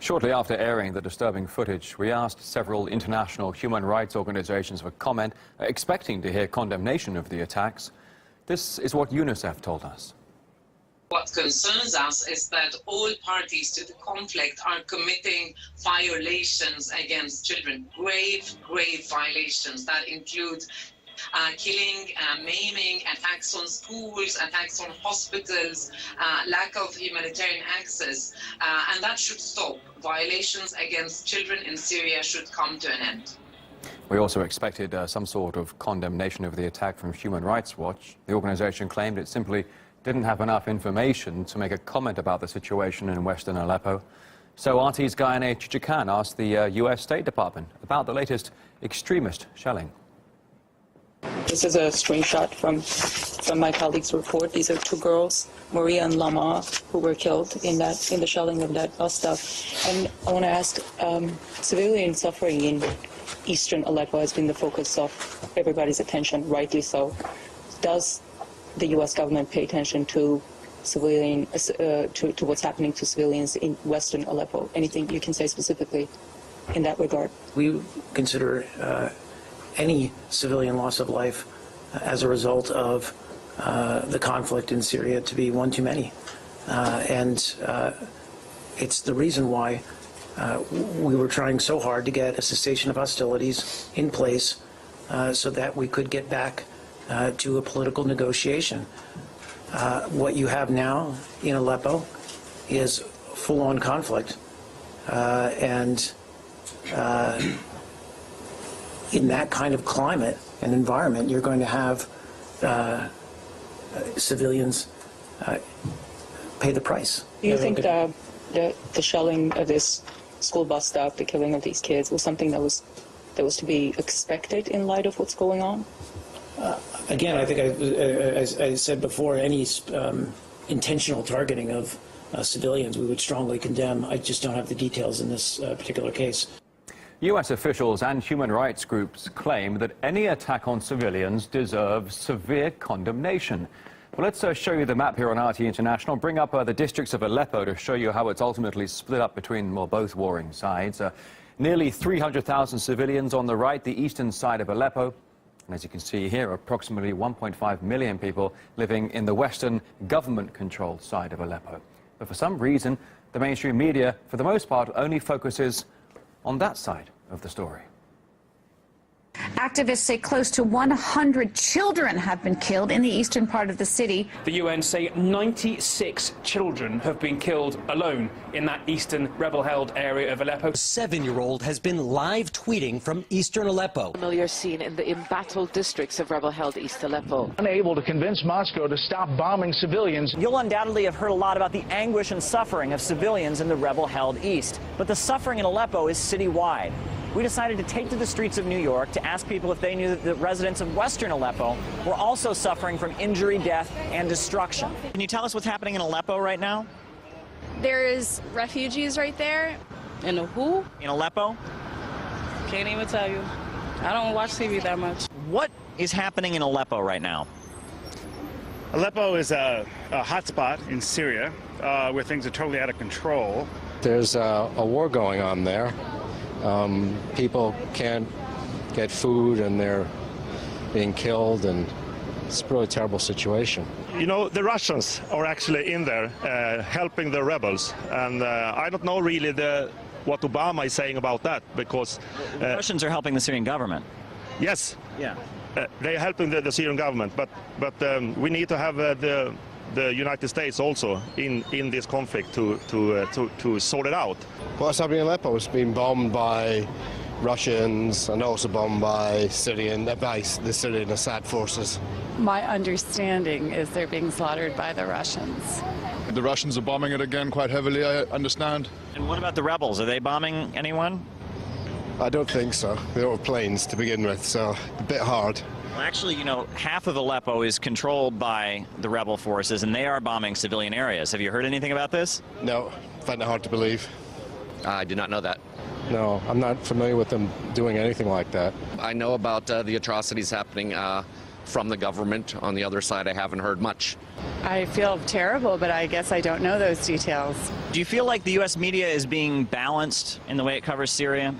Shortly after airing the disturbing footage, we asked several international human rights organizations for comment, expecting to hear condemnation of the attacks. This is what UNICEF told us. What concerns us is that all parties to the conflict are committing violations against children, grave violations that include killing, maiming, attacks on schools, attacks on hospitals, lack of humanitarian access, and that should stop. Violations against children in Syria should come to an end. We also expected some sort of condemnation of the attack from Human Rights Watch. The organization claimed it simply didn't have enough information to make a comment about the situation in western Aleppo. So RT's Gayane Chichikan asked the US State Department about the latest extremist shelling. This is a screenshot from my colleague's report. These are two girls, Maria and Lama, who were killed in the shelling of that bus stop. And I want to ask, civilian suffering in eastern Aleppo has been the focus of everybody's attention, rightly so. Does the U.S. government pay attention to civilian, to what's happening to civilians in western Aleppo? Anything you can say specifically in that regard? We consider any civilian loss of life as a result of the conflict in Syria to be one too many. And it's the reason why we were trying so hard to get a cessation of hostilities in place so that we could get back to a political negotiation. What you have now in Aleppo is full-on conflict, and in that kind of climate and environment, you're going to have civilians pay the price. Do you think the shelling of this school bus stop, the killing of these kids, was something that was to be expected in light of what's going on? Again, I think, as I said before, any intentional targeting of civilians we would strongly condemn. I just don't have the details in this particular case. US officials and human rights groups claim that any attack on civilians deserves severe condemnation. Well, let's show you the map here on RT International. Bring up the districts of Aleppo to show you how it's ultimately split up between both warring sides. Nearly 300,000 civilians on the right, the eastern side of Aleppo. And as you can see here, approximately 1.5 million people living in the western government-controlled side of Aleppo. But for some reason, the mainstream media, for the most part, only focuses on that side of the story. Activists say close to 100 children have been killed in the eastern part of the city. The UN say 96 children have been killed alone in that eastern rebel-held area of Aleppo. A 7-year-old has been live tweeting from eastern Aleppo. Familiar scene in the embattled districts of rebel-held East Aleppo. Unable to convince Moscow to stop bombing civilians. You'll undoubtedly have heard a lot about the anguish and suffering of civilians in the rebel-held East. But the suffering in Aleppo is citywide. We decided to take to the streets of New York to ask people if they knew that the residents of western Aleppo were also suffering from injury, death, and destruction. Can you tell us what's happening in Aleppo right now? There's refugees right there. In a who? In Aleppo? Can't even tell you. I don't watch TV that much. What is happening in Aleppo right now? Aleppo is a hotspot in Syria where things are totally out of control. There's a war going on there. People can't get food and they're being killed, and it's a really terrible situation. You know, the Russians are actually in there helping the rebels, and I don't know really what Obama is saying about that, because the Russians are helping the Syrian government. Yes. Yeah. They are helping the Syrian government, but we need to have the United States also in this conflict to sort it out. What's happening in Aleppo is being bombed by Russians and also bombed by the Syrian Assad forces. My understanding is they're being slaughtered by the Russians. The Russians are bombing it again quite heavily, I understand. And what about the rebels? Are they bombing anyone? I don't think so. They were planes to begin with, so a bit hard. Well, actually, you know, half of Aleppo is controlled by the rebel forces, and they are bombing civilian areas. Have you heard anything about this? No, find it hard to believe. I did not know that. No, I'm not familiar with them doing anything like that. I know about the atrocities happening From the government on the other side, I haven't heard much. I feel terrible, but I guess I don't know those details. Do you feel like the U.S. media is being balanced in the way it covers Syria?